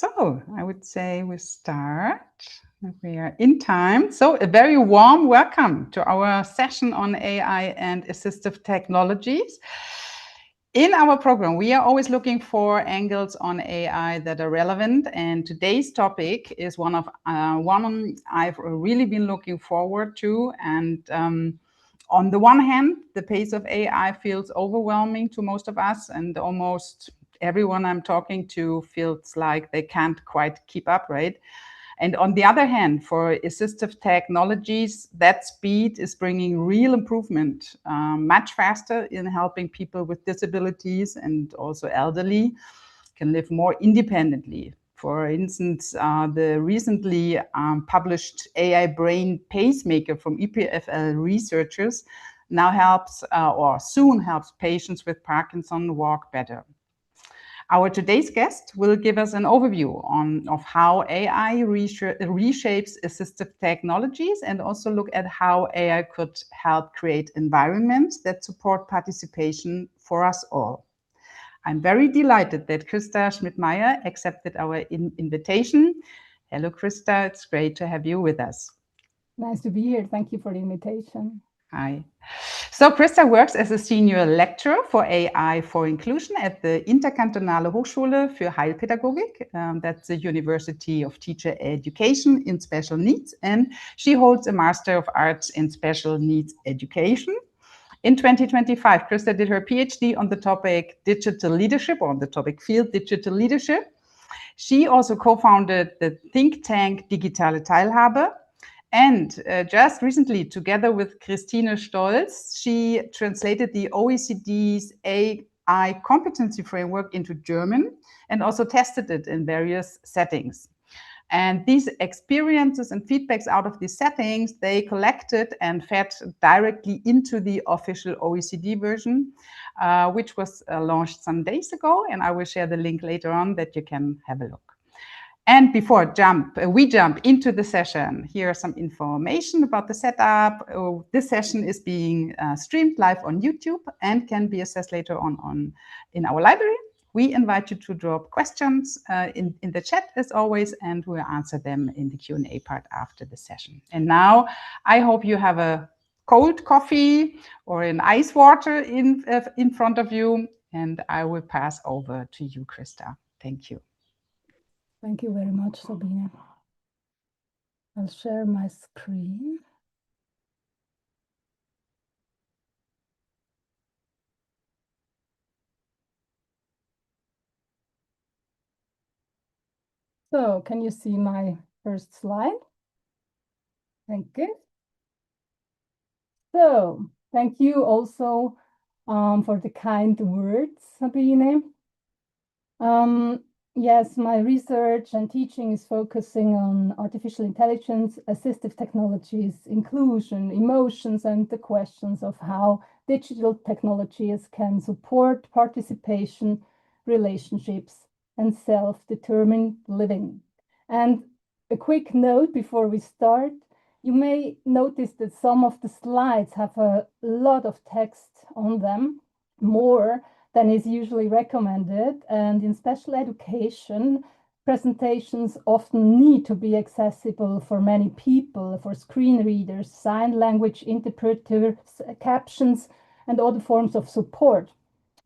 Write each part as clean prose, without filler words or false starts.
So I would say we start. We are in time. So a very warm welcome to our session on AI and assistive technologies. In our program, we are always looking for angles on AI that are relevant, and today's topic is one I've really been looking forward to. And on the one hand, the pace of AI feels overwhelming to most of us, and almost everyone I'm talking to feels like they can't quite keep up, right? And on the other hand, for assistive technologies, that speed is bringing real improvement, much faster in helping people with disabilities and also elderly can live more independently. For instance, the recently published AI brain pacemaker from EPFL researchers now helps or soon helps patients with Parkinson walk better. Our today's guest will give us an overview of how AI reshapes assistive technologies and also look at how AI could help create environments that support participation for us all. I'm very delighted that Christa Schmidt-Meyer accepted our invitation. Hello, Christa. It's great to have you with us. Nice to be here. Thank you for the invitation. Hi. So Christa works as a senior lecturer for AI for Inclusion at the Interkantonale Hochschule für Heilpädagogik. That's the University of Teacher Education in Special Needs. And she holds a Master of Arts in Special Needs Education. In 2025, Christa did her PhD on the topic digital leadership, or on the topic field digital leadership. She also co-founded the think tank Digitale Teilhabe. And just recently, together with Christine Stolz, she translated the OECD's AI competency framework into German and also tested it in various settings. And these experiences and feedbacks out of these settings, they collected and fed directly into the official OECD version, which was launched some days ago. And I will share the link later on that you can have a look. And before we jump into the session, here are some information about the setup. This session is being streamed live on YouTube and can be accessed later on in our library. We invite you to drop questions in the chat as always, and we'll answer them in the Q&A part after the session. And now I hope you have a cold coffee or an ice water in front of you, and I will pass over to you, Christa. Thank you. Thank you very much, Sabine. I'll share my screen. So, can you see my first slide? Thank you. So, thank you also for the kind words, Sabine. Yes, my research and teaching is focusing on artificial intelligence, assistive technologies, inclusion, emotions, and the questions of how digital technologies can support participation, relationships, and self-determined living. And a quick note before we start, you may notice that some of the slides have a lot of text on them, more than is usually recommended. And in special education, presentations often need to be accessible for many people, for screen readers, sign language interpreters, captions, and other forms of support.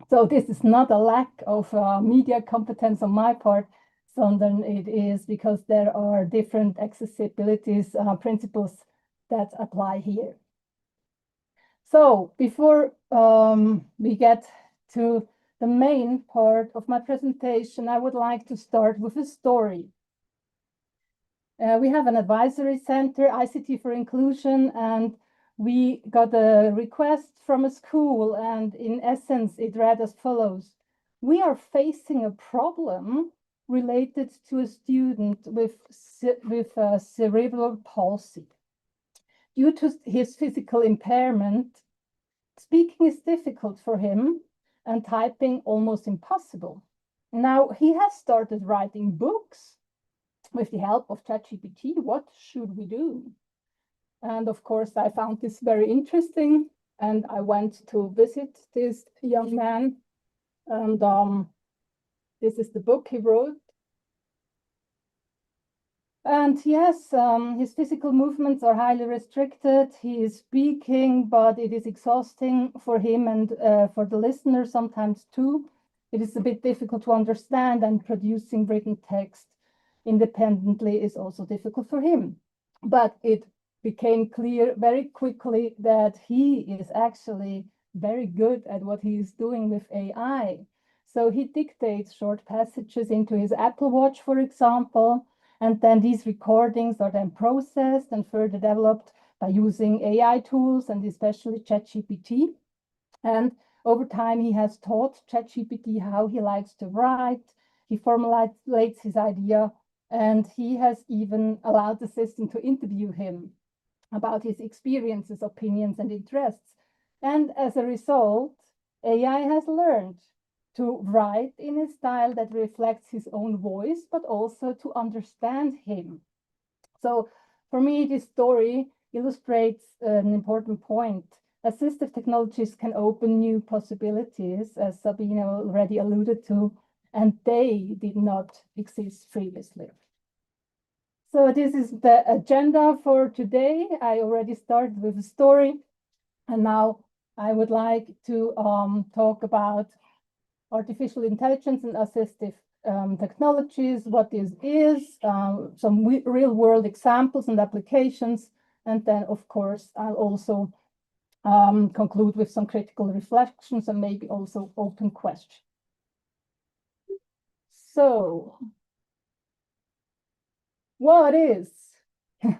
So this is not a lack of media competence on my part, sondern it is because there are different accessibility principles that apply here. So before we get to the main part of my presentation, I would like to start with a story. We have an advisory center, ICT for Inclusion, and we got a request from a school, and in essence, it read as follows. We are facing a problem related to a student with cerebral palsy. Due to his physical impairment, speaking is difficult for him and typing almost impossible. Now, he has started writing books with the help of ChatGPT. What should we do? And of course, I found this very interesting, and I went to visit this young man. And this is the book he wrote. And yes, his physical movements are highly restricted. He is speaking, but it is exhausting for him and for the listener sometimes too. It is a bit difficult to understand, and producing written text independently is also difficult for him. But it became clear very quickly that he is actually very good at what he is doing with AI. So he dictates short passages into his Apple Watch, for example, and then these recordings are then processed and further developed by using AI tools and especially ChatGPT. And over time, he has taught ChatGPT how he likes to write. He formulates his idea, and he has even allowed the system to interview him about his experiences, opinions, and interests. And as a result, AI has learned to write in a style that reflects his own voice, but also to understand him. So for me, this story illustrates an important point. Assistive technologies can open new possibilities, as Sabine already alluded to, and they did not exist previously. So this is the agenda for today. I already started with a story, and now I would like to talk about artificial intelligence and assistive technologies, what this is, some real-world examples and applications, and then, of course, I'll also conclude with some critical reflections and maybe also open questions. So, what is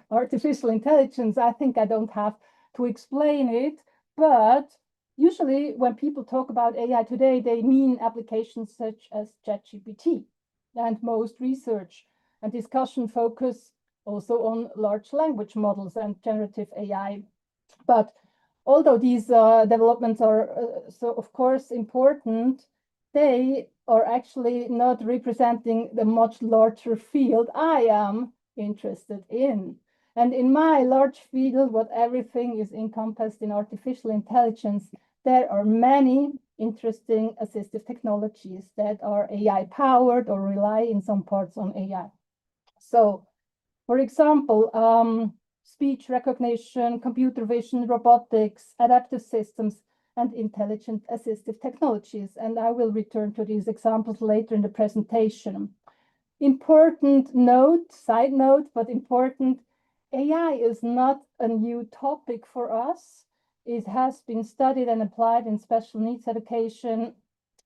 artificial intelligence? I think I don't have to explain it, but usually when people talk about AI today, they mean applications such as ChatGPT, and most research and discussion focus also on large language models and generative AI. But although these developments are so of course important, they are actually not representing the much larger field I am interested in. And in my large field, what everything is encompassed in artificial intelligence, there are many interesting assistive technologies that are AI powered or rely in some parts on AI. So, for example, speech recognition, computer vision, robotics, adaptive systems, and intelligent assistive technologies. And I will return to these examples later in the presentation. Important note, side note, but important, AI is not a new topic for us. It has been studied and applied in special needs education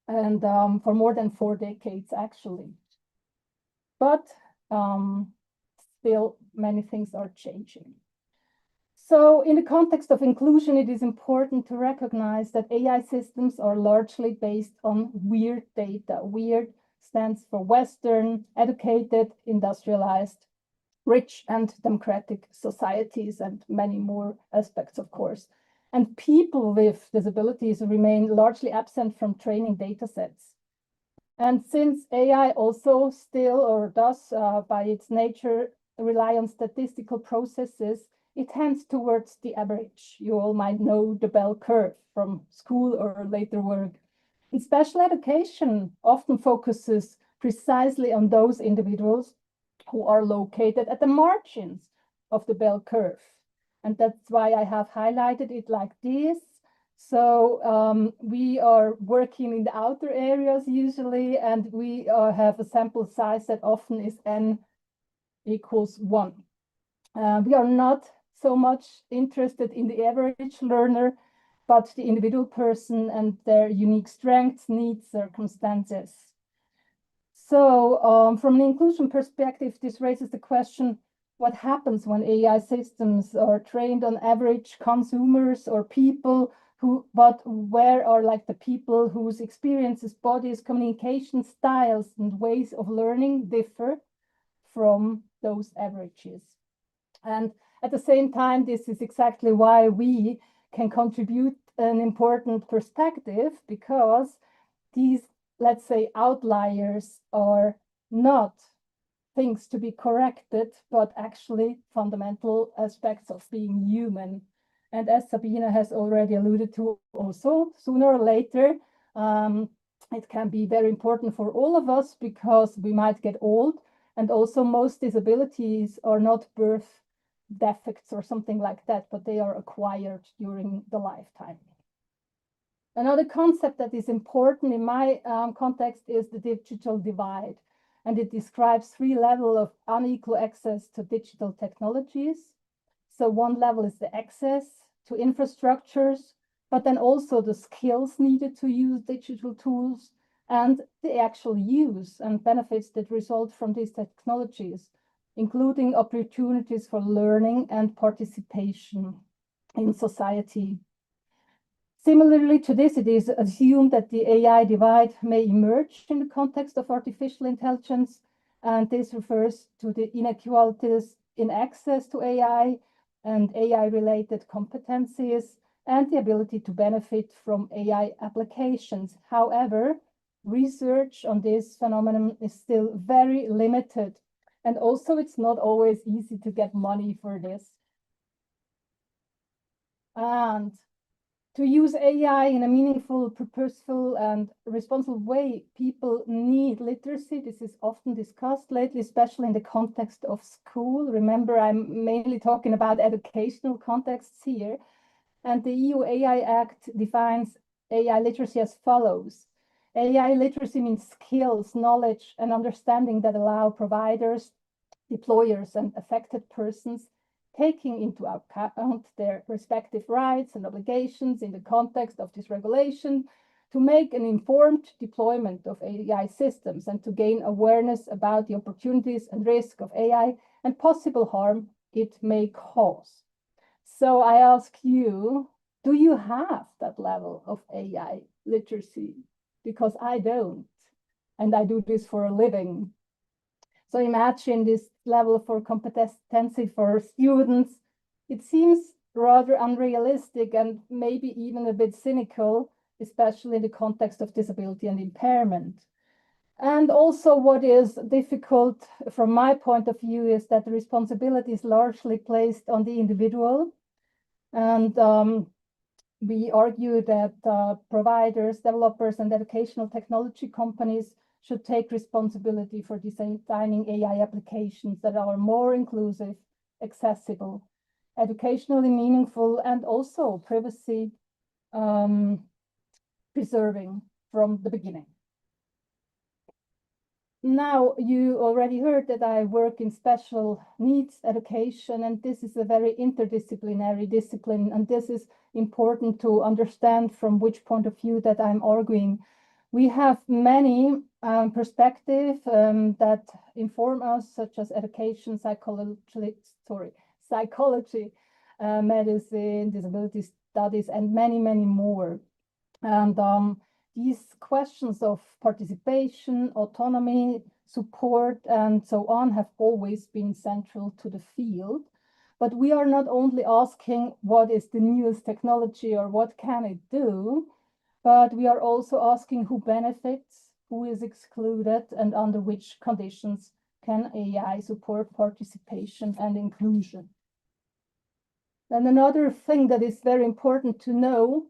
and for more than 4 decades, actually. But still, many things are changing. So in the context of inclusion, it is important to recognize that AI systems are largely based on weird data. Weird stands for Western, educated, industrialized, rich and democratic societies, and many more aspects, of course. And people with disabilities remain largely absent from training data sets. And since AI also still, or does by its nature, rely on statistical processes, it tends towards the average. You all might know the bell curve from school or later work. And special education often focuses precisely on those individuals who are located at the margins of the bell curve. And that's why I have highlighted it like this. So we are working in the outer areas usually, and we have a sample size that often is n equals 1. We are not so much interested in the average learner, but the individual person and their unique strengths, needs, circumstances. So from an inclusion perspective, this raises the question, what happens when AI systems are trained on average consumers or people but where are like the people whose experiences, bodies, communication styles, and ways of learning differ from those averages? And at the same time, this is exactly why we can contribute an important perspective, because these, let's say, outliers are not things to be corrected, but actually fundamental aspects of being human. And as Sabine has already alluded to also, sooner or later, it can be very important for all of us because we might get old And also most disabilities are not birth defects or something like that, but they are acquired during the lifetime. Another concept that is important in my context is the digital divide. And it describes 3 levels of unequal access to digital technologies. So one level is the access to infrastructures, but then also the skills needed to use digital tools and the actual use and benefits that result from these technologies, including opportunities for learning and participation in society. Similarly to this, it is assumed that the AI divide may emerge in the context of artificial intelligence, and this refers to the inequalities in access to AI and AI-related competencies and the ability to benefit from AI applications. However, research on this phenomenon is still very limited, and also it's not always easy to get money for this. And to use AI in a meaningful, purposeful, and responsible way, people need literacy. This is often discussed lately, especially in the context of school. Remember, I'm mainly talking about educational contexts here. And the EU AI Act defines AI literacy as follows. AI literacy means skills, knowledge, and understanding that allow providers, deployers, and affected persons taking into account their respective rights and obligations in the context of this regulation to make an informed deployment of AI systems and to gain awareness about the opportunities and risk of AI and possible harm it may cause. So I ask you, do you have that level of AI literacy? Because I don't, and I do this for a living. So imagine this level for competency for students. It seems rather unrealistic and maybe even a bit cynical, especially in the context of disability and impairment. And also what is difficult from my point of view is that the responsibility is largely placed on the individual. And we argue that providers, developers, and educational technology companies should take responsibility for designing AI applications that are more inclusive, accessible, educationally meaningful, and also privacy preserving from the beginning. Now, you already heard that I work in special needs education, and this is a very interdisciplinary discipline, and this is important to understand from which point of view that I'm arguing. We have many perspectives that inform us, such as education, psychology, medicine, disability studies, and many, many more. And these questions of participation, autonomy, support, and so on have always been central to the field. But we are not only asking what is the newest technology or what can it do, but we are also asking who benefits, who is excluded, and under which conditions can AI support participation and inclusion. And another thing that is very important to know,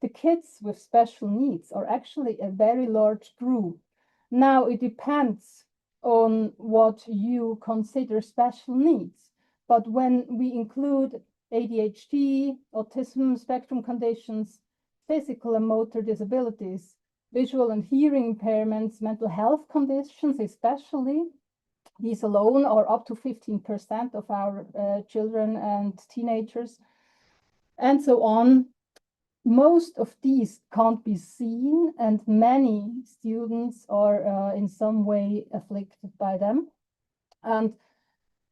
the kids with special needs are actually a very large group. Now, it depends on what you consider special needs. But when we include ADHD, autism spectrum conditions, physical and motor disabilities, visual and hearing impairments, mental health conditions especially, these alone are up to 15% of our children and teenagers, and so on. Most of these can't be seen, and many students are in some way afflicted by them. And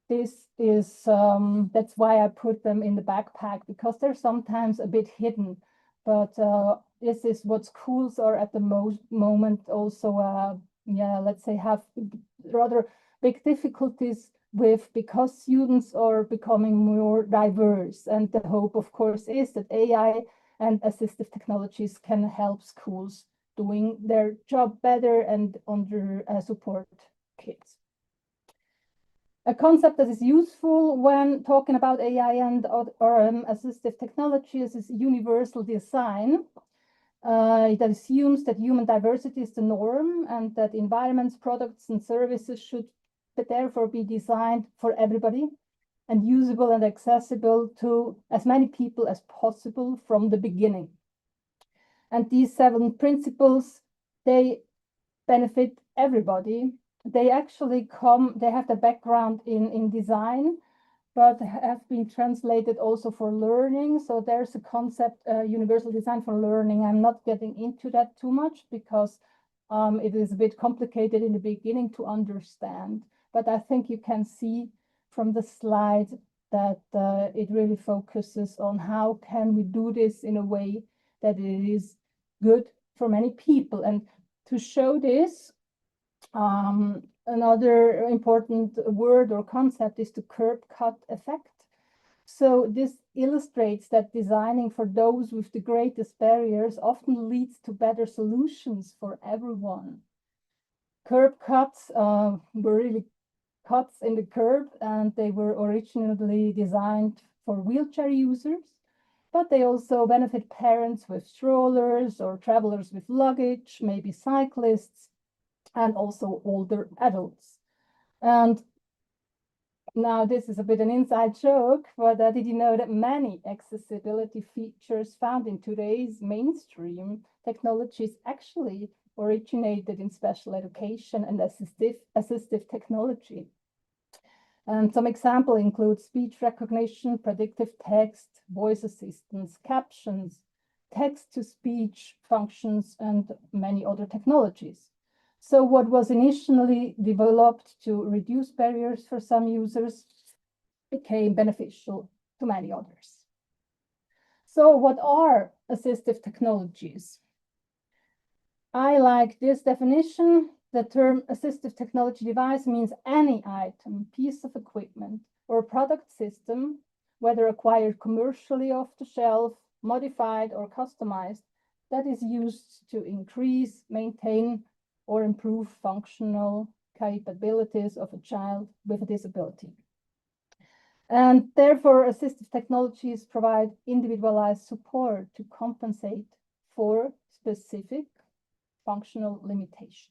this is, that's why I put them in the backpack, because they're sometimes a bit hidden. But this is what schools are at the moment also, let's say, have rather big difficulties with, because students are becoming more diverse. And the hope, of course, is that AI and assistive technologies can help schools doing their job better and under support kids. A concept that is useful when talking about AI and assistive technologies is universal design. It assumes that human diversity is the norm and that environments, products, and services should therefore be designed for everybody and usable and accessible to as many people as possible from the beginning. And these 7 principles, they benefit everybody. They actually they have the background in design, but have been translated also for learning. So there's a concept, universal design for learning. I'm not getting into that too much because it is a bit complicated in the beginning to understand. But I think you can see from the slide that it really focuses on how can we do this in a way that it is good for many people. And to show this, another important word or concept is the curb cut effect. So this illustrates that designing for those with the greatest barriers often leads to better solutions for everyone. Curb cuts were really cuts in the curb, and they were originally designed for wheelchair users, but they also benefit parents with strollers or travelers with luggage, maybe cyclists, and also older adults. And now this is a bit an inside joke, but did you know that many accessibility features found in today's mainstream technologies actually originated in special education and assistive technology? And some examples include speech recognition, predictive text, voice assistance, captions, text-to-speech functions, and many other technologies. So what was initially developed to reduce barriers for some users became beneficial to many others. So what are assistive technologies? I like this definition. The term assistive technology device means any item, piece of equipment, or product system, whether acquired commercially off the shelf, modified, or customized, that is used to increase, maintain, or improve functional capabilities of a child with a disability. And therefore, assistive technologies provide individualized support to compensate for specific functional limitations.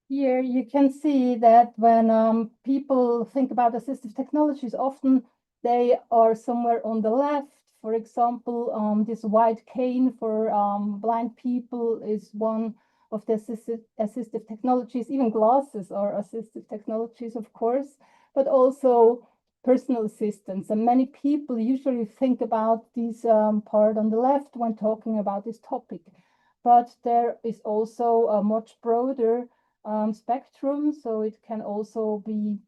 Here you can see that when people think about assistive technologies, often they are somewhere on the left. For example, this white cane for blind people is one of the assistive technologies. Even glasses are assistive technologies, of course, but also personal assistants. And many people usually think about this part on the left when talking about this topic. But there is also a much broader spectrum, so it can also be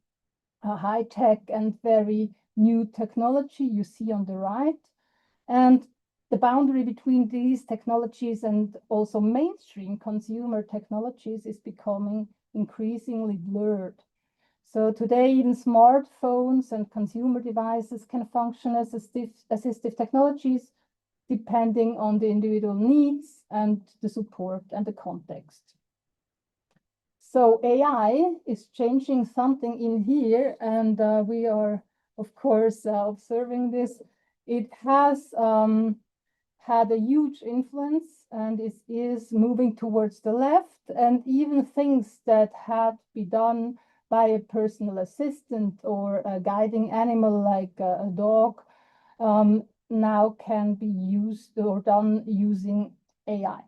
a high-tech and very new technology you see on the right. And the boundary between these technologies and also mainstream consumer technologies is becoming increasingly blurred. So today, even smartphones and consumer devices can function as assistive technologies, depending on the individual needs and the support and the context. So AI is changing something in here, and we are, of course, observing this. It has had a huge influence and is moving towards the left, and even things that had been done by a personal assistant or a guiding animal like a dog now can be used or done using AI.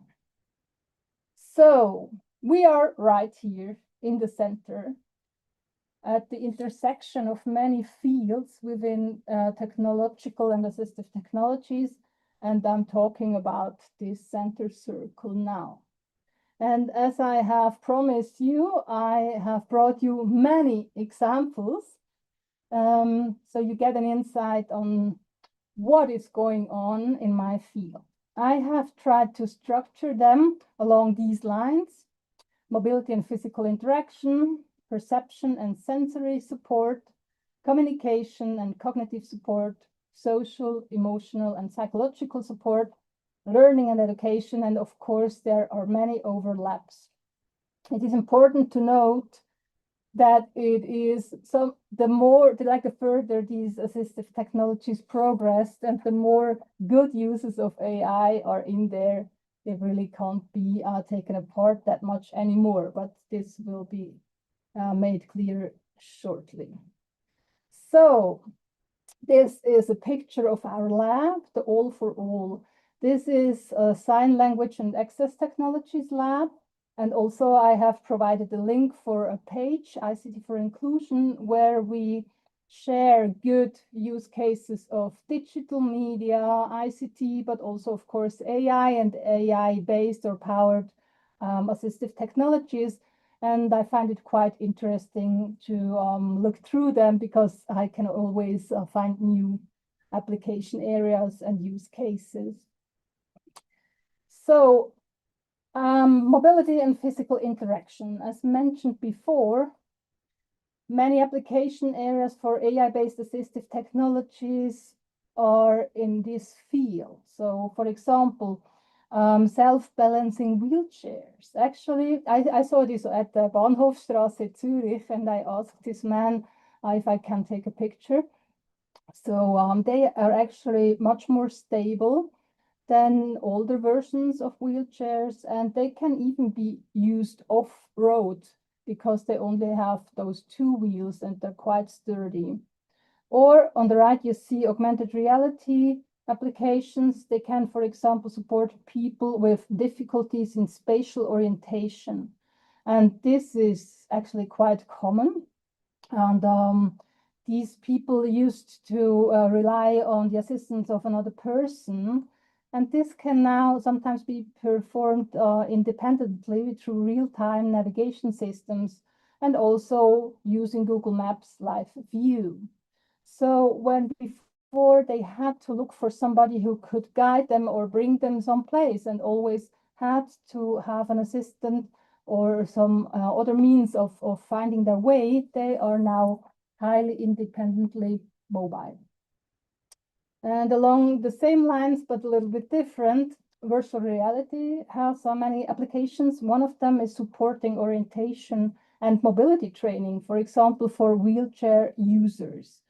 So we are right here in the center at the intersection of many fields within technological and assistive technologies. And I'm talking about this center circle now. And as I have promised you, I have brought you many examples. So you get an insight on what is going on in my field. I have tried to structure them along these lines: mobility and physical interaction, perception and sensory support, communication and cognitive support, social, emotional, and psychological support, learning and education, and of course, there are many overlaps. It is important to note that it is the further these assistive technologies progressed and the more good uses of AI are in there, they really can't be taken apart that much anymore, but this will be made clear shortly. So this is a picture of our lab, the All for All. This is a sign language and access technologies lab. And also I have provided a link for a page, ICT for Inclusion, where we share good use cases of digital media, ICT, but also, of course, AI and AI-based or powered assistive technologies. And I find it quite interesting to look through them because I can always find new application areas and use cases. So mobility and physical interaction. As mentioned before, many application areas for AI-based assistive technologies are in this field. So, for example, self-balancing wheelchairs. Actually, I saw this at the Bahnhofstrasse Zürich, and I asked this man if I can take a picture. So they are actually much more stable than older versions of wheelchairs, and they can even be used off-road because they only have those two wheels and they're quite sturdy. Or on the right, you see augmented reality applications. They can, for example, support people with difficulties in spatial orientation. And this is actually quite common. And these people used to rely on the assistance of another person. And this can now sometimes be performed independently through real-time navigation systems and also using Google Maps Live View. So when before they had to look for somebody who could guide them or bring them someplace and always had to have an assistant or some other means of finding their way, they are now highly independently mobile. And along the same lines, but a little bit different, virtual reality has so many applications. One of them is supporting orientation and mobility training, for example, for wheelchair users.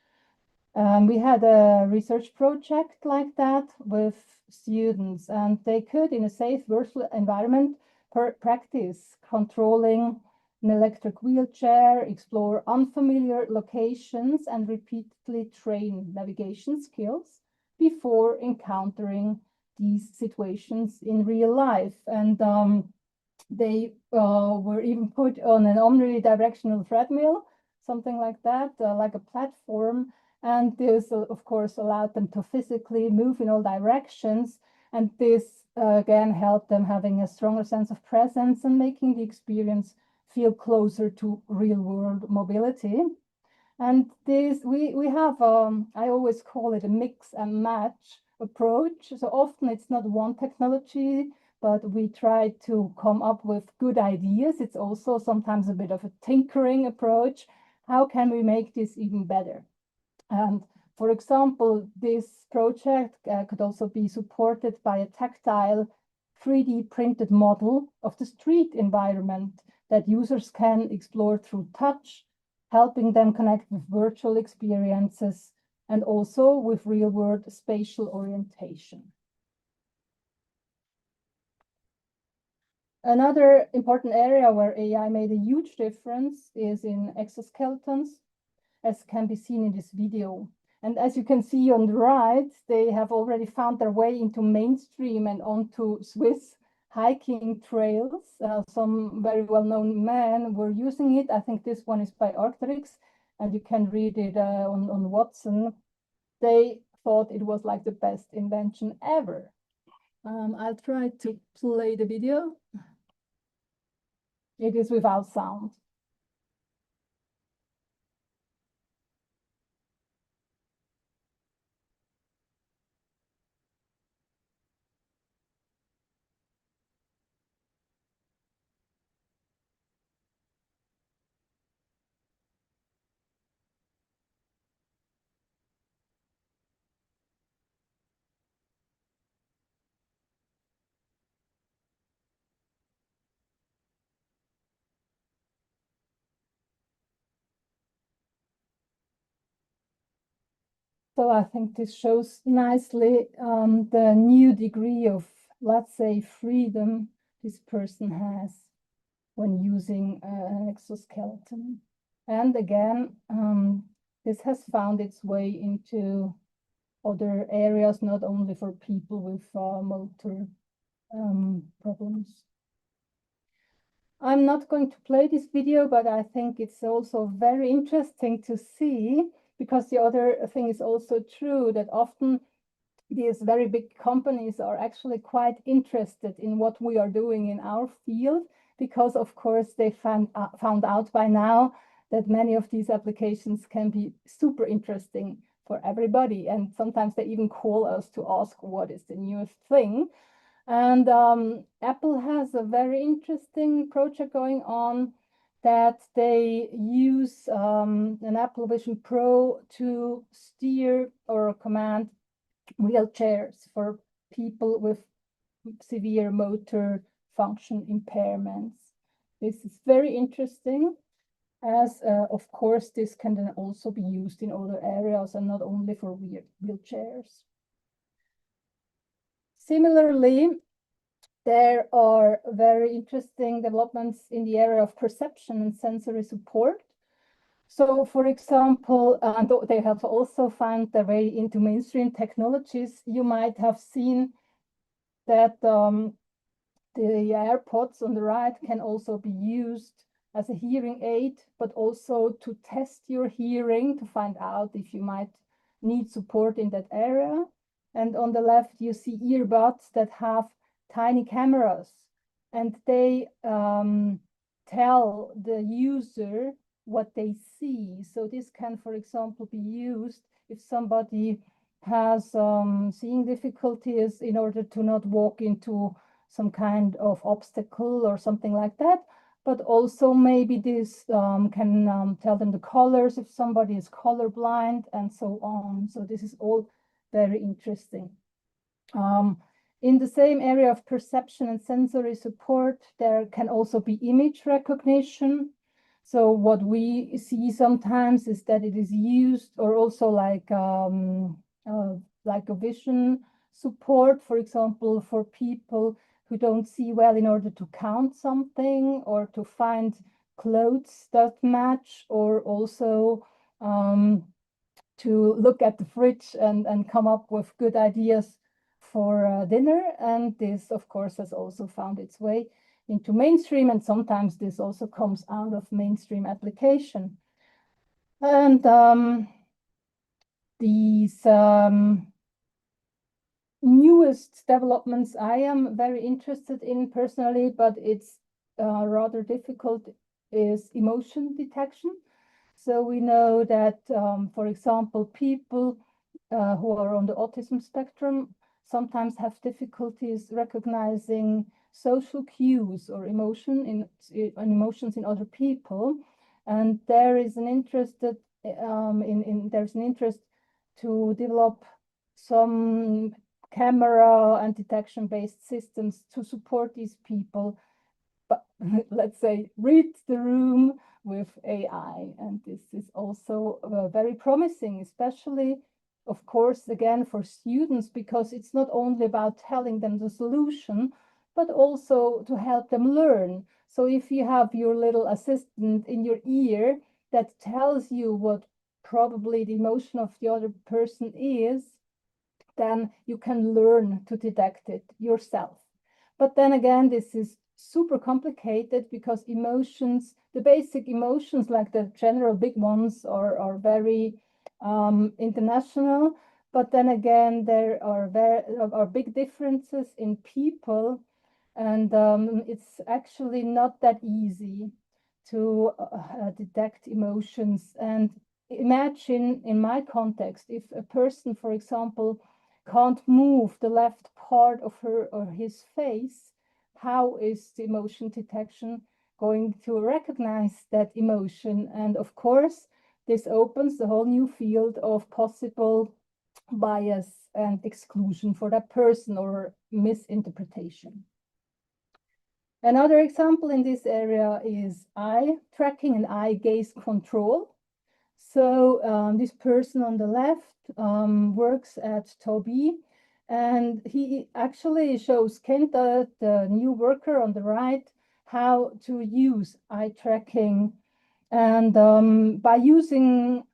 We had a research project like that with students, and they could, in a safe virtual environment, practice controlling an electric wheelchair, explore unfamiliar locations, and repeatedly train navigation skills before encountering these situations in real life. And they were even put on an omnidirectional treadmill, something like that, like a platform. And this, of course, allowed them to physically move in all directions. And this, again, helped them having a stronger sense of presence and making the experience feel closer to real-world mobility. And this, we have, I always call it a mix and match approach. So often it's not one technology, but we try to come up with good ideas. It's also sometimes a bit of a tinkering approach. How can we make this even better? And for example, this project could also be supported by a tactile 3D printed model of the street environment that users can explore through touch, helping them connect with virtual experiences and also with real-world spatial orientation. Another important area where AI made a huge difference is in exoskeletons, as can be seen in this video. And as you can see on the right, they have already found their way into mainstream and onto Swiss hiking trails. Some very well-known men were using it. I think this one is by Arc'teryx, and you can read it on Watson. They thought it was like the best invention ever. I'll try to play the video. It is without sound. So I think this shows nicely the new degree of let's say, freedom this person has when using an exoskeleton. And again, this has found its way into other areas, not only for people with motor problems. I'm not going to play this video, but I think it's also very interesting to see, because the other thing is also true, that often these very big companies are actually quite interested in what we are doing in our field, because of course they found out by now that many of these applications can be super interesting for everybody. And sometimes they even call us to ask what is the newest thing. And Apple has a very interesting project going on, that they use an Apple Vision Pro to steer or command wheelchairs for people with severe motor function impairments. This is very interesting, as of course this can then also be used in other areas and not only for wheelchairs. Similarly, there are very interesting developments in the area of perception and sensory support. So, for example, they have also found their way into mainstream technologies. You might have seen that the AirPods on the right can also be used as a hearing aid, but also to test your hearing to find out if you might need support in that area. And on the left, you see earbuds that have tiny cameras, and they tell the user what they see. So this can, for example, be used if somebody has seeing difficulties, in order to not walk into some kind of obstacle or something like that. But also maybe this can tell them the colors if somebody is colorblind and so on. So this is all very interesting. In the same area of perception and sensory support, there can also be image recognition. So what we see sometimes is that it is used, or also like a vision support, for example, for people who don't see well, in order to count something or to find clothes that match, or also to look at the fridge and come up with good ideas for dinner. And this, of course, has also found its way into mainstream, and sometimes this also comes out of mainstream application. And these newest developments I am very interested in personally, but it's rather difficult, is emotion detection. So we know that, for example, people who are on the autism spectrum sometimes have difficulties recognizing social cues or emotions in other people. And there is an interest that there's an interest to develop some camera and detection-based systems to support these people, but let's say read the room with AI. And this is also very promising, especially, of course, again, for students, because it's not only about telling them the solution, but also to help them learn. So if you have your little assistant in your ear that tells you what probably the emotion of the other person is, then you can learn to detect it yourself. But then again, this is super complicated, because emotions, the basic emotions, like the general big ones, are very international. But then again, there are big differences in people, and it's actually not that easy to detect emotions. And imagine, in my context, if a person, for example, can't move the left part of her or his face, how is the emotion detection going to recognize that emotion? And of course, this opens the whole new field of possible bias and exclusion for that person, or misinterpretation. Another example in this area is eye tracking and eye gaze control. So this person on the left works at Tobii, And he actually shows Kenta, the new worker on the right, how to use eye tracking. And by using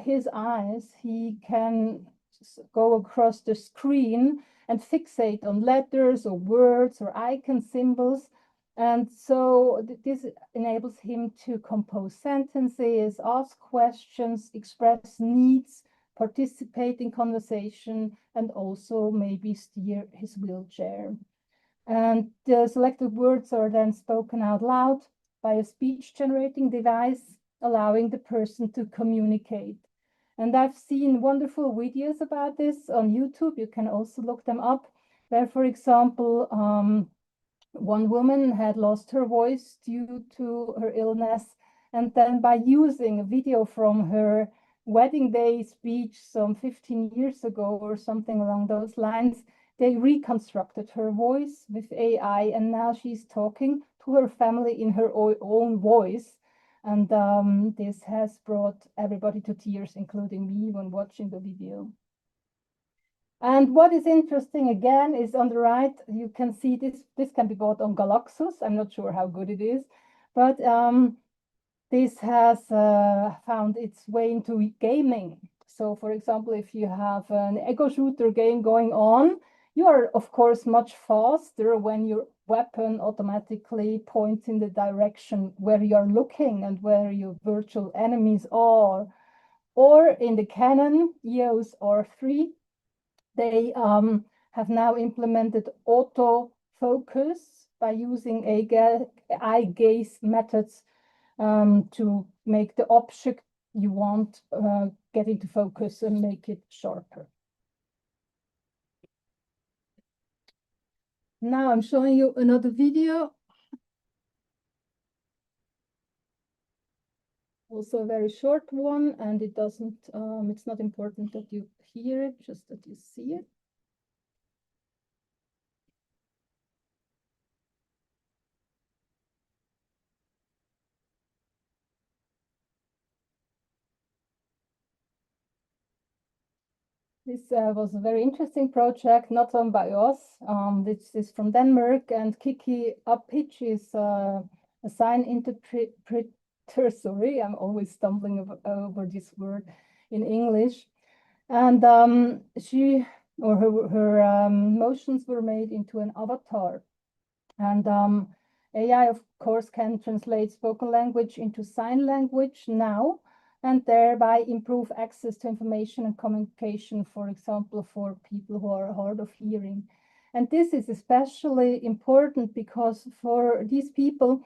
his eyes, he can go across the screen and fixate on letters or words or icon symbols. And so this enables him to compose sentences, ask questions, express needs, participate in conversation, and also maybe steer his wheelchair. And the selected words are then spoken out loud by a speech generating device, allowing the person to communicate. And I've seen wonderful videos about this on YouTube. You can also look them up, where, for example, one woman had lost her voice due to her illness. And then by using a video from her wedding day speech some 15 years ago or something along those lines, they reconstructed her voice with AI. And now she's talking to her family in her own voice. And this has brought everybody to tears, including me, when watching the video. And what is interesting again is on the right, you can see this can be bought on Galaxus. I'm not sure how good it is, but this has found its way into gaming. So for example, if you have an ego shooter game going on, you are of course much faster when your weapon automatically points in the direction where you're looking and where your virtual enemies are. Or in the Canon EOS R3, they have now implemented autofocus by using eye gaze methods to make the object you want get into focus and make it sharper. Now I'm showing you another video. Also a very short one, and it doesn't, it's not important that you hear it, just that you see it. This was a very interesting project, not done by us. This is from Denmark, and Kiki Upitch is a sign interpreter. Sorry, I'm always stumbling over this word in English. And she or her motions were made into an avatar. And AI, of course, can translate spoken language into sign language now, and thereby improve access to information and communication, for example, for people who are hard of hearing. And this is especially important because for these people,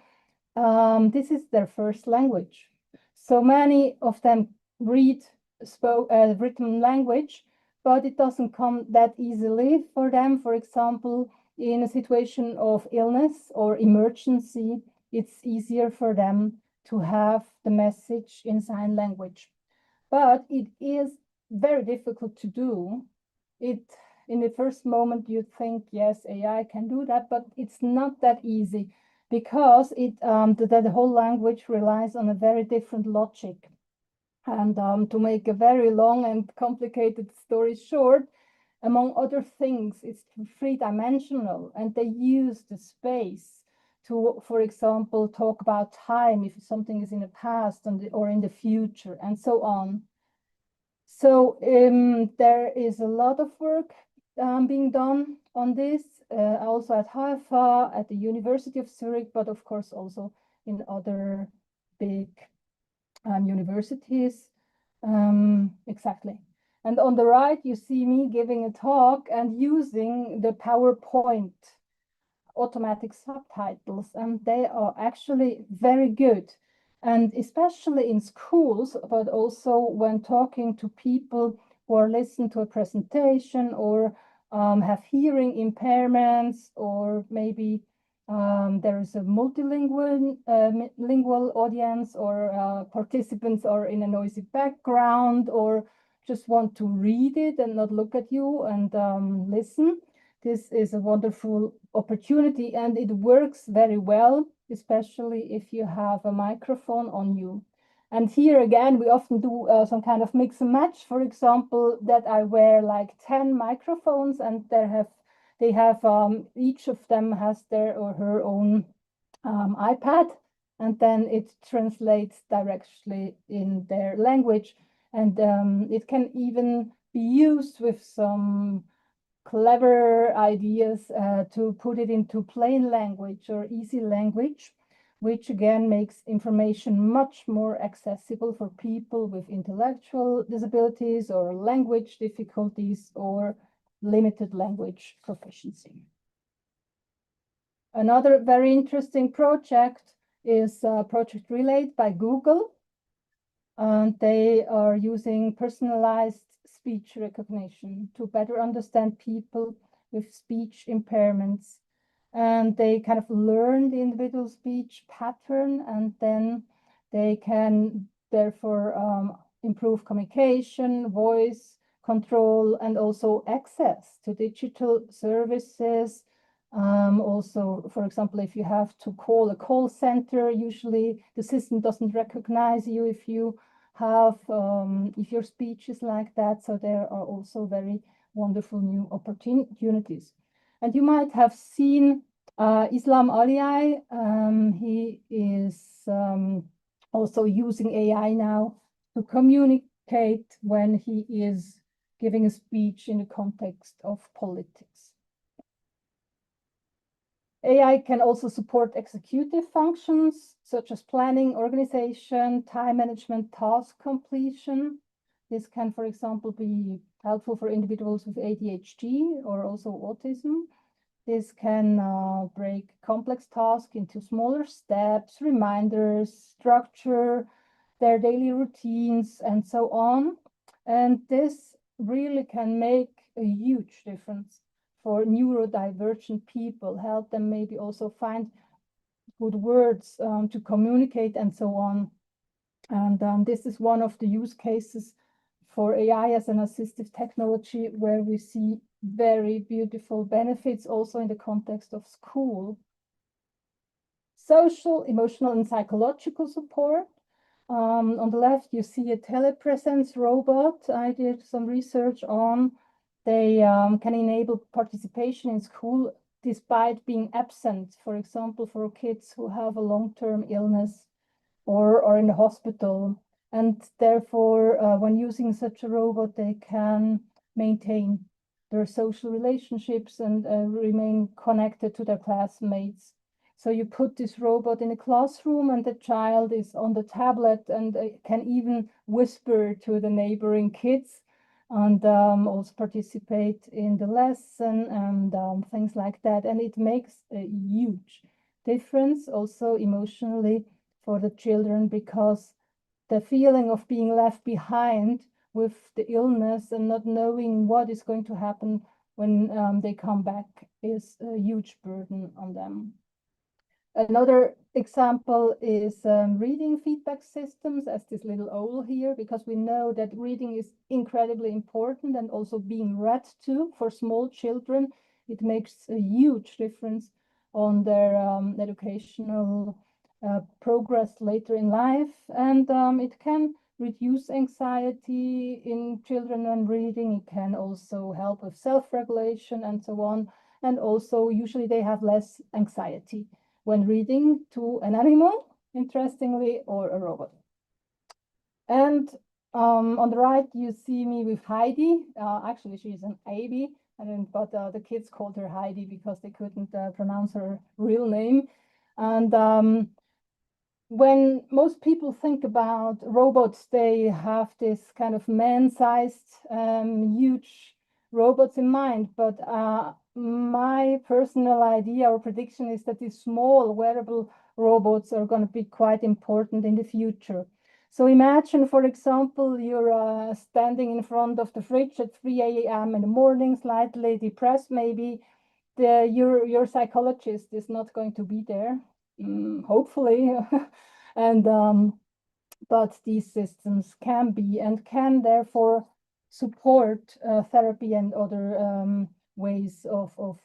this is their first language. So many of them read written language, but it doesn't come that easily for them. For example, in a situation of illness or emergency, it's easier for them to have the message in sign language. But it is very difficult to do. In the first moment, you think, yes, AI can do that, but it's not that easy because the whole language relies on a very different logic. And to make a very long and complicated story short, among other things, it's three-dimensional, and they use the space to, for example, talk about time, if something is in the past or in the future, and so on. So there is a lot of work being done on this, also at HFA, at the University of Zurich, but of course also in other big universities. Exactly. And on the right, you see me giving a talk and using the PowerPoint automatic subtitles, and they are actually very good. And especially in schools, but also when talking to people who are listening to a presentation or have hearing impairments, or maybe there is a multilingual lingual audience, or participants are in a noisy background, or just want to read it and not look at you and listen. This is a wonderful opportunity, and it works very well, especially if you have a microphone on you. And here again, we often do some kind of mix and match. For example, that I wear like 10 microphones, and they have each of them has their or her own iPad, and then it translates directly in their language. And it can even be used with some clever ideas to put it into plain language or easy language, which again makes information much more accessible for people with intellectual disabilities or language difficulties or limited language proficiency. Another very interesting project is Project Relate by Google. And they are using personalized speech recognition to better understand people with speech impairments. And they kind of learn the individual speech pattern, and then they can therefore improve communication, voice control, and also access to digital services. Also, for example, if you have to call a call center, usually the system doesn't recognize you if you have if your speech is like that. So there are also very wonderful new opportunities. And you might have seen Islam Aliyai. He is also using AI now to communicate when he is giving a speech in the context of politics. AI can also support executive functions such as planning, organization, time management, task completion. This can, for example, be helpful for individuals with ADHD or also autism. This can break complex tasks into smaller steps, reminders, structure their daily routines, and so on. And this really can make a huge difference for neurodivergent people, help them maybe also find good words to communicate and so on. And this is one of the use cases for AI as an assistive technology where we see very beautiful benefits also in the context of school. Social, emotional, and psychological support. On the left, you see a telepresence robot I did some research on. They can enable participation in school despite being absent, for example, for kids who have a long-term illness or are in the hospital. And therefore, when using such a robot, they can maintain their social relationships and remain connected to their classmates. So you put this robot in a classroom and the child is on the tablet and can even whisper to the neighboring kids and also participate in the lesson and things like that. And it makes a huge difference also emotionally for the children, because the feeling of being left behind with the illness and not knowing what is going to happen when they come back is a huge burden on them. Another example is reading feedback systems, as this little owl here, because we know that reading is incredibly important and also being read to for small children. It makes a huge difference on their educational progress later in life. And it can reduce anxiety in children when reading. It can also help with self-regulation and so on. And also, usually they have less anxiety when reading to an animal, interestingly, or a robot. And on the right, you see me with Heidi. Actually, she's an Abby, but the kids called her Heidi because they couldn't pronounce her real name. And when most people think about robots, they have this kind of man-sized, huge robots in mind. But my personal idea or prediction is that these small wearable robots are going to be quite important in the future. So imagine, for example, you're standing in front of the fridge at 3 a.m. in the morning, slightly depressed maybe. Your psychologist is not going to be there, hopefully. And but these systems can be and can therefore support therapy and other ways of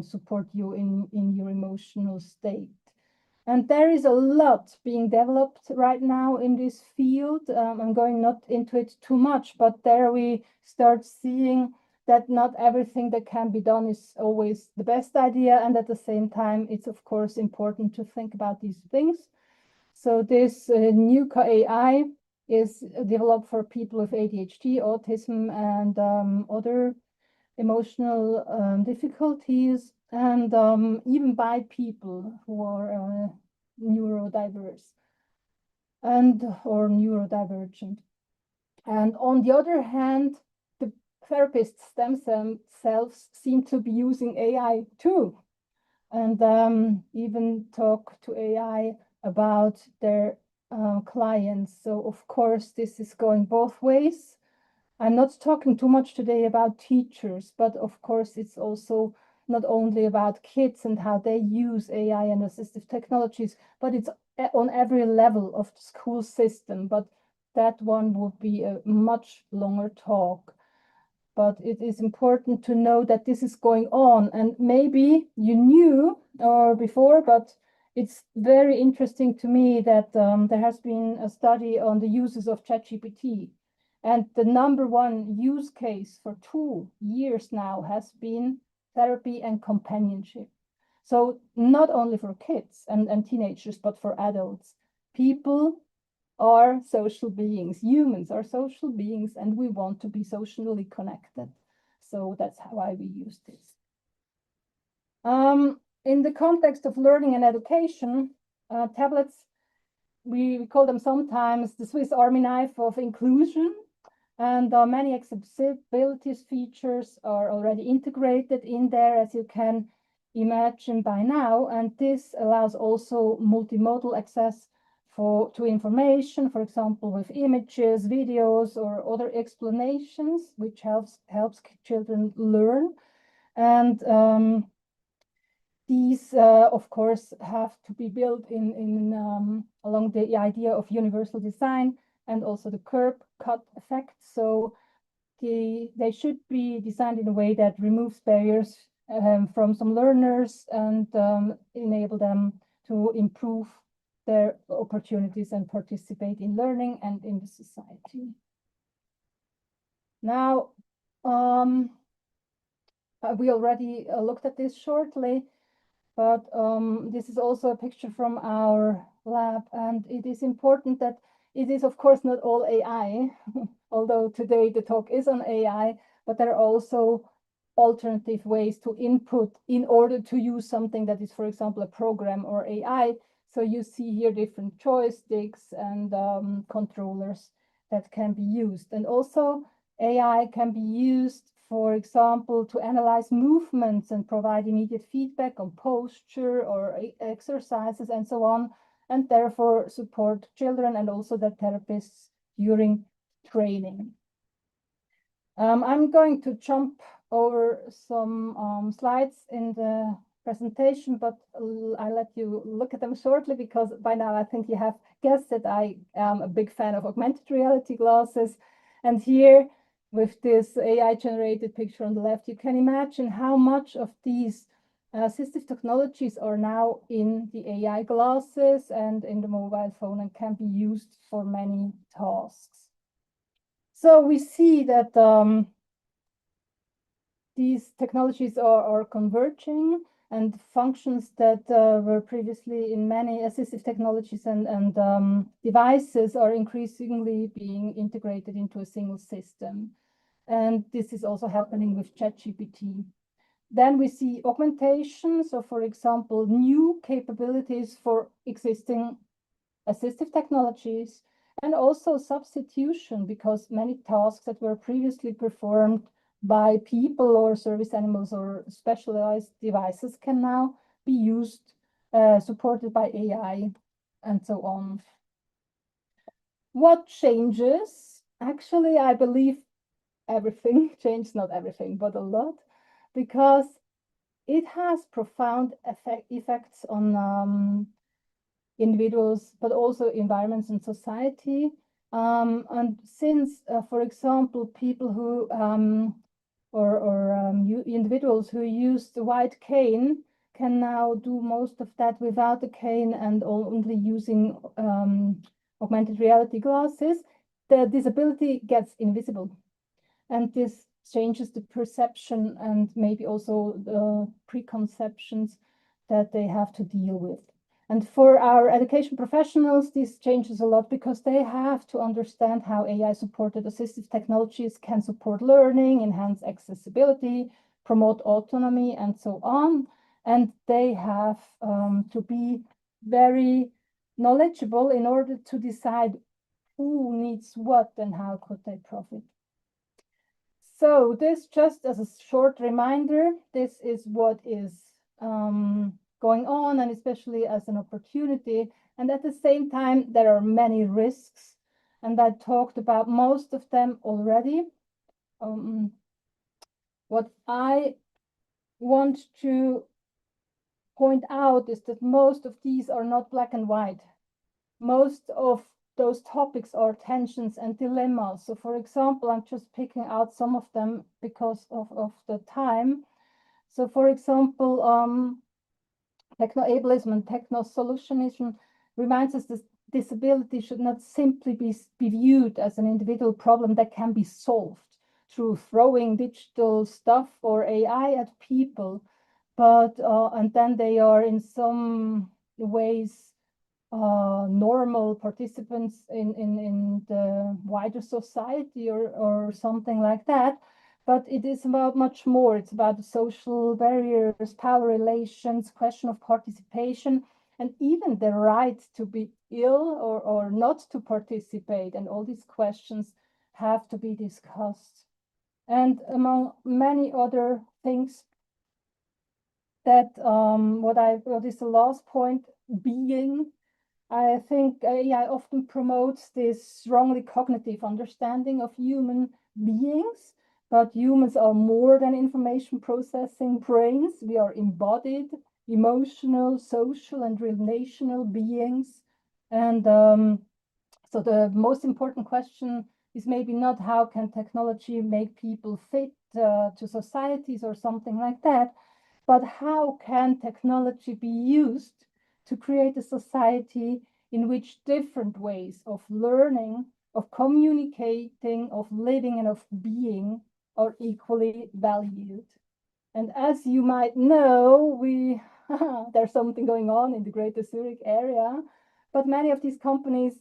support you in your emotional state. And there is a lot being developed right now in this field. I'm going not into it too much, but there we start seeing that not everything that can be done is always the best idea. And at the same time, it's of course important to think about these things. So this new AI is developed for people with ADHD, autism, and other emotional difficulties, and even by people who are neurodiverse and or neurodivergent. And on the other hand, the therapists themselves seem to be using AI too, and even talk to AI about their clients. So of course, this is going both ways. I'm not talking too much today about teachers, but of course, it's also not only about kids and how they use AI and assistive technologies, but it's on every level of the school system. But that one would be a much longer talk. But it is important to know that this is going on. And maybe you knew or before, but it's very interesting to me that there has been a study on the uses of ChatGPT. And the number one use case for 2 years now has been therapy and companionship. So not only for kids and teenagers, but for adults. People are social beings. Humans are social beings, and we want to be socially connected. So that's why we use this. In the context of learning and education, tablets, we call them sometimes the Swiss Army knife of inclusion. And many accessibility features are already integrated in there, as you can imagine by now. And this allows also multimodal access to information, for example, with images, videos, or other explanations, which helps children learn. And these, of course, have to be built along the idea of universal design and also the curb cut effect. So they should be designed in a way that removes barriers from some learners and enable them to improve their opportunities and participate in learning and in the society. Now, we already looked at this shortly, but this is also a picture from our lab, and it is important that it is, of course, not all AI, although today the talk is on AI, but there are also alternative ways to input in order to use something that is, for example, a program or AI. So you see here different joysticks and controllers that can be used. And also AI can be used, for example, to analyze movements and provide immediate feedback on posture or exercises and so on, and therefore support children and also their therapists during training. I'm going to jump over some slides in the presentation, but I'll let you look at them shortly because by now I think you have guessed that I am a big fan of augmented reality glasses. And here with this AI-generated picture on the left, you can imagine how much of these assistive technologies are now in the AI glasses and in the mobile phone and can be used for many tasks. So we see that these technologies are converging, and functions that were previously in many assistive technologies and devices are increasingly being integrated into a single system. And this is also happening with ChatGPT. Then we see augmentation. So for example, new capabilities for existing assistive technologies, and also substitution, because many tasks that were previously performed by people or service animals or specialized devices can now be used, supported by AI, and so on. What changes? Actually, I believe everything changes, not everything, but a lot, because it has profound effects on individuals, but also environments and society. And since, for example, people who individuals who use the white cane can now do most of that without a cane and only using augmented reality glasses, the disability gets invisible. And this changes the perception and maybe also the preconceptions that they have to deal with. And for our education professionals, this changes a lot because they have to understand how AI-supported assistive technologies can support learning, enhance accessibility, promote autonomy, and so on. And they have to be very knowledgeable in order to decide who needs what and how could they profit. So this, just as a short reminder, this is what is going on, and especially as an opportunity. And at the same time, there are many risks, and I talked about most of them already. What I want to point out is that most of these are not black and white. Most of those topics are tensions and dilemmas. So for example, I'm just picking out some of them because of the time. So for example, techno-ableism and techno-solutionism reminds us that disability should not simply be viewed as an individual problem that can be solved through throwing digital stuff or AI at people, but and then they are in some ways normal participants in the wider society or something like that. But it is about much more. It's about social barriers, power relations, question of participation, and even the right to be ill or not to participate. And all these questions have to be discussed. And among many other things, that what is the last point, being. I think AI often promotes this strongly cognitive understanding of human beings, but humans are more than information processing brains. We are embodied, emotional, social, and relational beings. And so the most important question is maybe not how can technology make people fit to societies or something like that, but how can technology be used to create a society in which different ways of learning, of communicating, of living, and of being are equally valued. And as you might know, there's something going on in the Greater Zurich area, but many of these companies,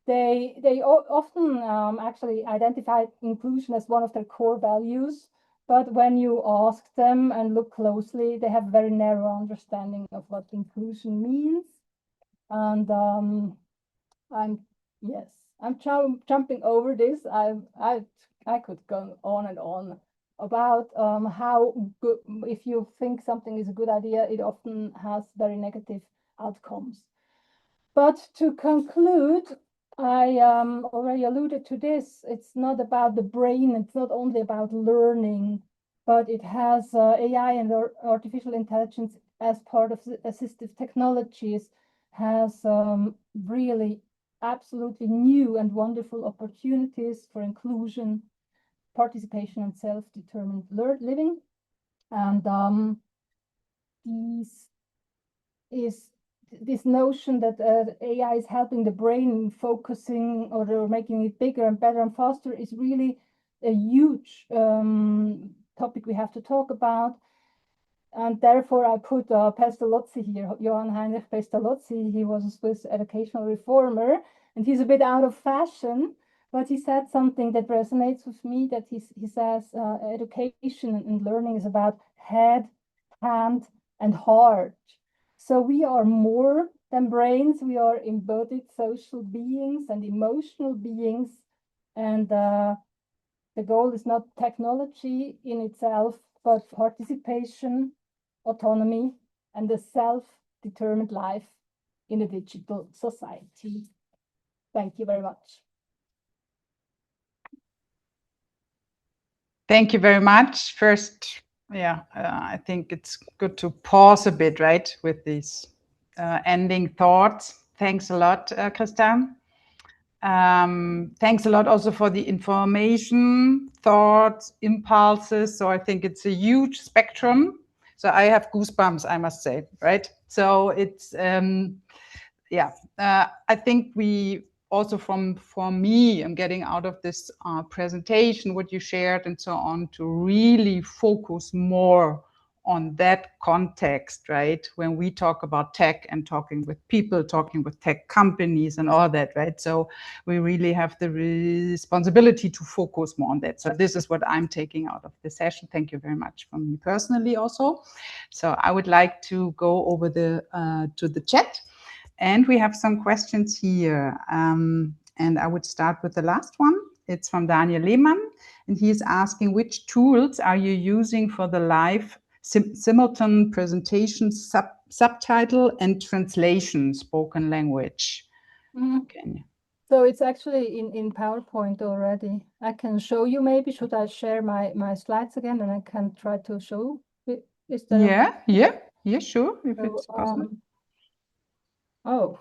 they often actually identify inclusion as one of their core values. But when you ask them and look closely, they have a very narrow understanding of what inclusion means. And I'm jumping over this. I could go on and on about how good, if you think something is a good idea, it often has very negative outcomes. But to conclude, I already alluded to this. It's not about the brain. It's not only about learning, but it has AI and artificial intelligence as part of assistive technologies has really absolutely new and wonderful opportunities for inclusion, participation, and self-determined living. And this notion that AI is helping the brain focusing or making it bigger and better and faster is really a huge topic we have to talk about. And therefore, I put Pestalozzi here, Johann Heinrich Pestalozzi. He was a Swiss educational reformer, and he's a bit out of fashion, but he said something that resonates with me, that he says education and learning is about head, hand, and heart. So we are more than brains. We are embodied social beings and emotional beings. And the goal is not technology in itself, but participation, autonomy, and a self-determined life in a digital society. Thank you very much. Thank you very much. First, I think it's good to pause a bit, right, with these ending thoughts. Thanks a lot, Christa. Thanks a lot also for the information, thoughts, impulses. So I think it's a huge spectrum. So I have goosebumps, I must say, right? So it's, yeah, I think we also for me, I'm getting out of this presentation, what you shared and so on, to really focus more on that context, right? When we talk about tech and talking with people, talking with tech companies and all that, right? So we really have the responsibility to focus more on that. So this is what I'm taking out of the session. Thank you very much from me personally also. So I would like to go over to the chat. And we have some questions here. And I would start with the last one. It's from Daniel Lehmann. And he is asking, which tools are you using for the live simultaneous presentation, subtitle and translation, spoken language? So it's actually in PowerPoint already. I can show you maybe. Should I share my slides again and I can try to show it? Is that okay? Yeah, sure, if it's possible. Oh,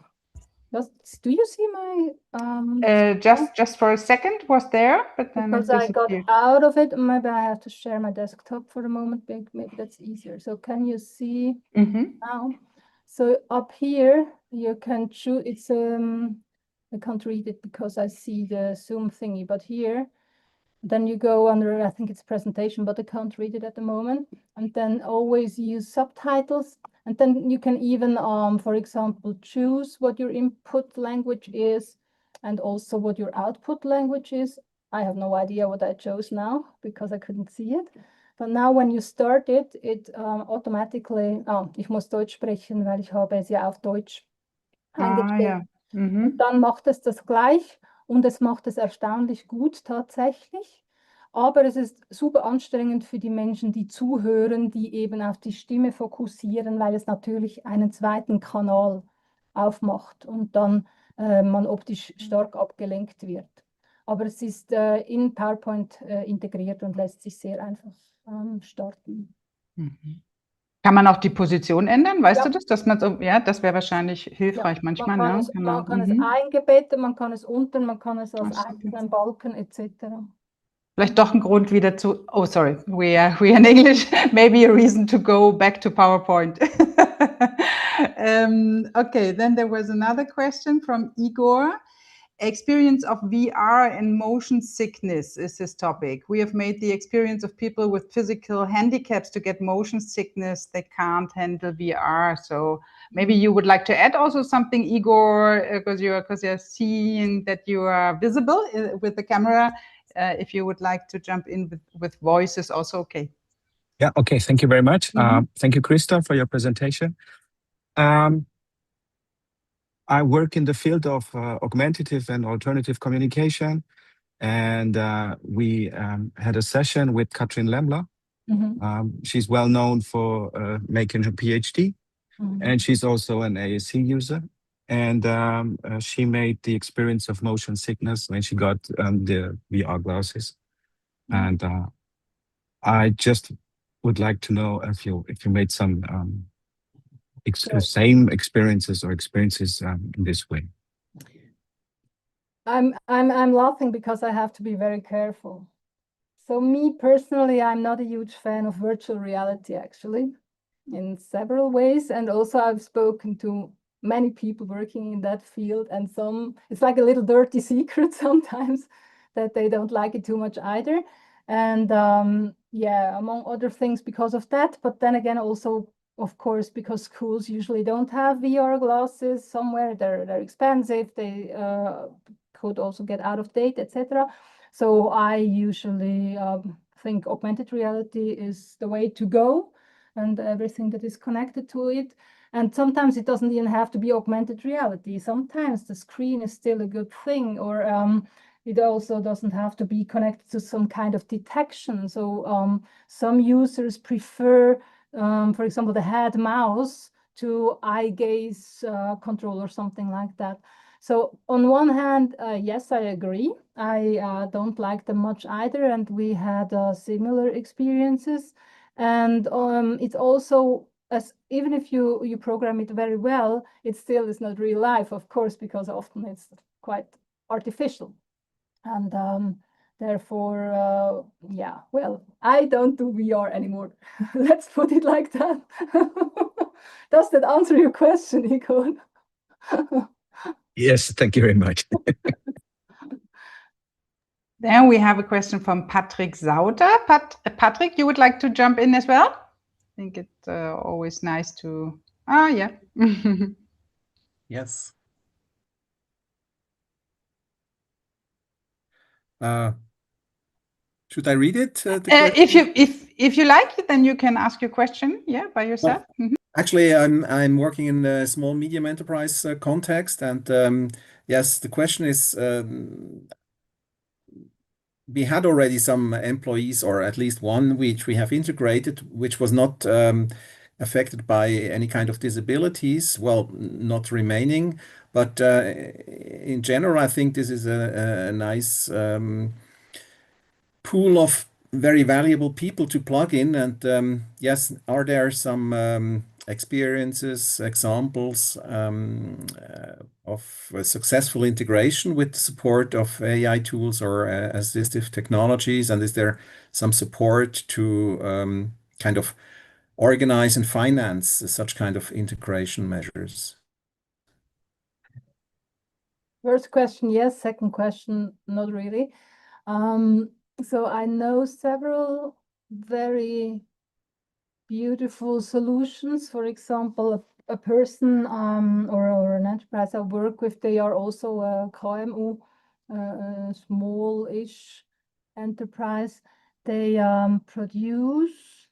do you see my just for a second was there, but then because it I got out of it. Maybe I have to share my desktop for a moment. Maybe that's easier. So can you see now? So up here you can choose. It's I can't read it because I see the Zoom thingy, but here. Then you go under, I think it's presentation, but I can't read it at the moment. And then always use subtitles. And then you can even, for example, choose what your input language is and also what your output language is. I have no idea what I chose now because I couldn't see it. But now when you start it, it automatically, ich muss Deutsch sprechen, weil ich habe es ja auf Deutsch eingestellt. Und dann macht es das gleich. Und es macht es erstaunlich gut tatsächlich. Aber es ist super anstrengend für die Menschen, die zuhören, die eben auf die Stimme fokussieren, weil es natürlich einen zweiten Kanal aufmacht und dann man optisch stark abgelenkt wird. Aber es ist in PowerPoint integriert und lässt sich sehr einfach starten. Kann man auch die Position ändern? Weißt du das? Dass man so, ja, das wäre wahrscheinlich hilfreich manchmal. Man kann es eingebettet, man kann es unten, man kann es als einzelnen Balken etc. Vielleicht doch ein Grund wieder zu, oh sorry, we are in English, maybe a reason to go back to PowerPoint. Okay, then there was another question from Igor. Experience of VR and motion sickness is his topic. We have made the experience of people with physical handicaps to get motion sickness. They can't handle VR. So maybe you would like to add also something, Igor, because you're seeing that you are visible with the camera. If you would like to jump in with voice is also okay. Yeah, okay, thank you very much. Thank you, Krista, for your presentation. I work in the field of augmentative and alternative communication. And we had a session with Katrin Lemmler. She's well known for making her PhD. And she's also an ASC user. And she made the experience of motion sickness when she got the VR glasses. And I just would like to know if you made some same experiences or experiences in this way. I'm laughing because I have to be very careful. So me personally, I'm not a huge fan of virtual reality, actually, in several ways. And also I've spoken to many people working in that field, and it's like a little dirty secret sometimes that they don't like it too much either. And yeah, among other things because of that, but then again, also, of course, because schools usually don't have VR glasses somewhere, they're expensive, they could also get out of date, etc. So I usually think augmented reality is the way to go and everything that is connected to it. And sometimes it doesn't even have to be augmented reality. Sometimes the screen is still a good thing, or it also doesn't have to be connected to some kind of detection. So some users prefer, for example, the head mouse to eye gaze control or something like that. So on one hand, yes, I agree. I don't like them much either, and we had similar experiences. And it's also, even if you program it very well, it still is not real life, of course, because often it's quite artificial. And Therefore, yeah, well, I don't do VR anymore. Let's put it like that. Does that answer your question, Nico? Yes, thank you very much. Then we have a question from Patrick Sauter. Patrick, you would like to jump in as well? I think it's always nice to... yeah. Yes. Should I read it? If you like, then you can ask your question, by yourself. Well, actually, I'm working in a small medium enterprise context, and yes, the question is, we had already some employees, or at least one, which we have integrated, which was not affected by any kind of disabilities. Well, not remaining, but in general, I think this is a nice pool of very valuable people to plug in. And yes, are there some experiences, examples of a successful integration with the support of AI tools or assistive technologies? And is there some support to kind of organize and finance such kind of integration measures? First question, yes. Second question, not really. So I know several very beautiful solutions. For example, a person or an enterprise I work with, they are also a KMU, a small-ish enterprise. They produce,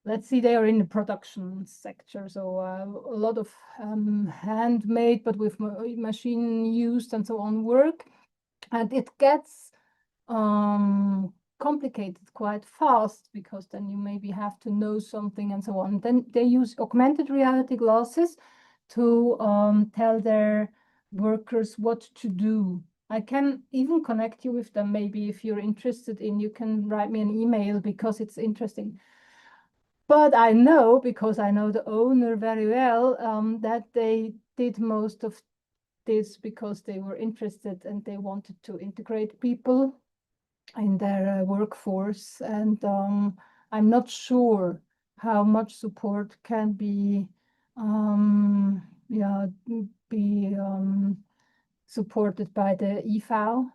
let's see, they are in the production sector, so a lot of handmade, but with machine used and so on work, and it gets complicated quite fast, because then you maybe have to know something and so on. Then they use augmented reality glasses to tell their workers what to do. I can even connect you with them. Maybe if you're interested in, you can write me an email, because it's interesting. But I know, because I know the owner very well, that they did most of this because they were interested and they wanted to integrate people in their workforce. And I'm not sure how much support can be supported by the EVAL,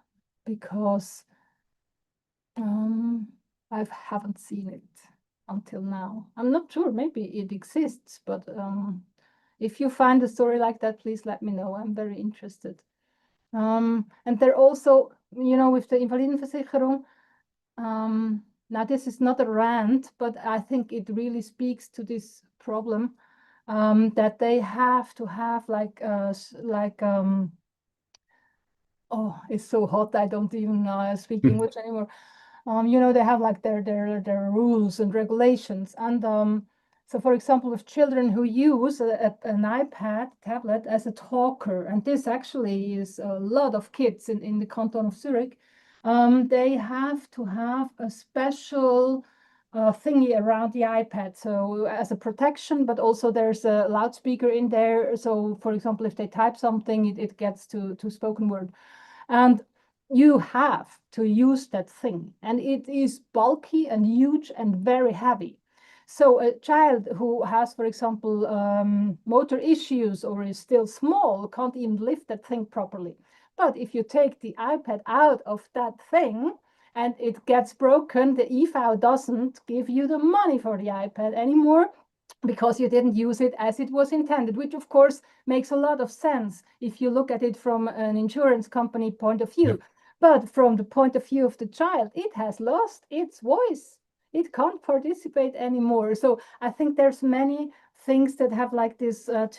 because I haven't seen it until now. I'm not sure, maybe it exists, but if you find a story like that, please let me know. I'm very interested. And they're also, with the Invalidenversicherung, now this is not a rant, but I think it really speaks to this problem, that they have to have oh, it's so hot, I don't even speak English anymore. They have like their rules and regulations. And so, for example, with children who use an iPad tablet as a talker, and this actually is a lot of kids in the canton of Zurich, they have to have a special thingy around the iPad, so as a protection, but also there's a loudspeaker in there. So, for example, if they type something, it gets to spoken word. And you have to use that thing, and it is bulky and huge and very heavy. So a child who has, for example, motor issues or is still small can't even lift that thing properly. But if you take the iPad out of that thing and it gets broken, the EVAL doesn't give you the money for the iPad anymore, because you didn't use it as it was intended, which of course makes a lot of sense if you look at it from an insurance company point of view. Yep. But from the point of view of the child, it has lost its voice. It can't participate anymore. So I think there's many things that have like this like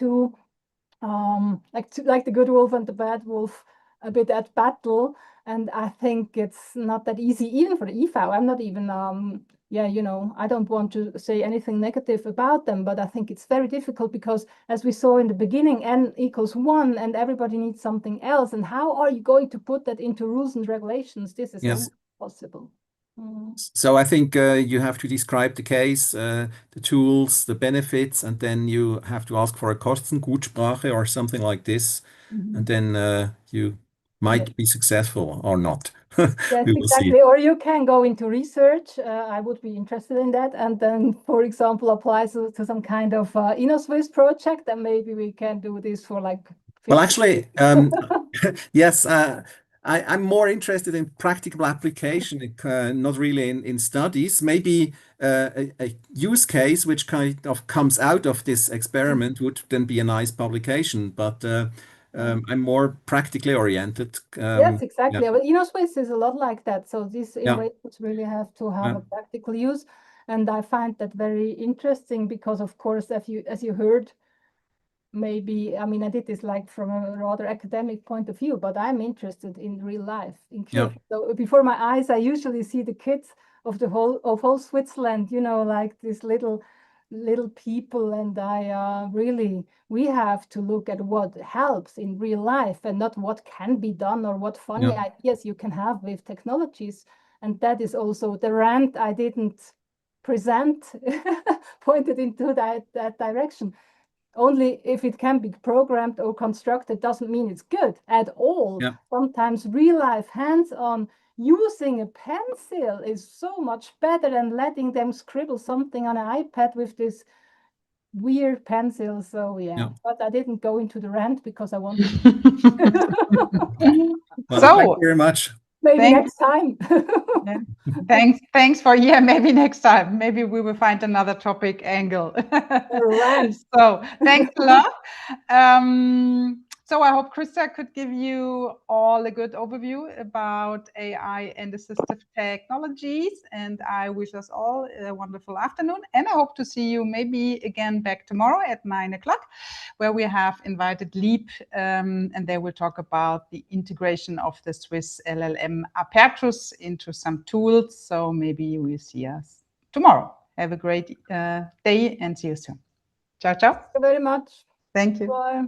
the good wolf and the bad wolf a bit at battle. And I think it's not that easy, even for the EVAL. I'm not even I don't want to say anything negative about them, but I think it's very difficult, because as we saw in the beginning, n equals 1 and everybody needs something else. And how are you going to put that into rules and regulations? This is not possible. So I think you have to describe the case, the tools, the benefits, and then you have to ask for a Kostengutsprache or something like this. And then you might be successful or not. Yes, We will see. exactly. Or you can go into research. I would be interested in that. And then, for example, apply to some kind of InnoSwiss project, and maybe we can do this for like 50 Well, actually, yes, I'm more interested in practical application, not really in studies. Maybe a use case which kind of comes out of this experiment would then be a nice publication, but I'm more practically oriented. Yes, exactly. Yeah, But InnoSwiss is a lot like that. So these yeah, innovators really have to have yeah, a practical use. And I find that very interesting because, of course, as you heard, maybe, I mean, I did this like from a rather academic point of view, but I'm interested in real life, in yeah, kids. So before my eyes, I usually see the kids of whole Switzerland, you know, like these little people. And I really, we have to look at what helps in real life and not what can be done or what funny yeah, ideas you can have with technologies. And that is also the rant I didn't present pointed into that direction. Only if it can be programmed or constructed doesn't mean it's good at all. yeah, Sometimes real life hands-on using a pencil is so much better than letting them scribble something on an iPad with this weird pencil. So yeah, but I didn't go into the rant because I wanted Well, So, thank you very much. maybe thanks. next time. Yeah. Thanks for, yeah, maybe next time. Maybe we will find another topic angle. Rant. So thanks a lot. So I hope Krista could give you all a good overview about AI and assistive technologies. And I wish us all a wonderful afternoon. And I hope to see you maybe again back tomorrow at 9 o'clock, where we have invited Leap, and they will talk about the integration of the Swiss LLM Apertus into some tools. So maybe you will see us tomorrow. Have a great day and see you soon. Ciao, ciao. Thank you very much. Thank you. Bye.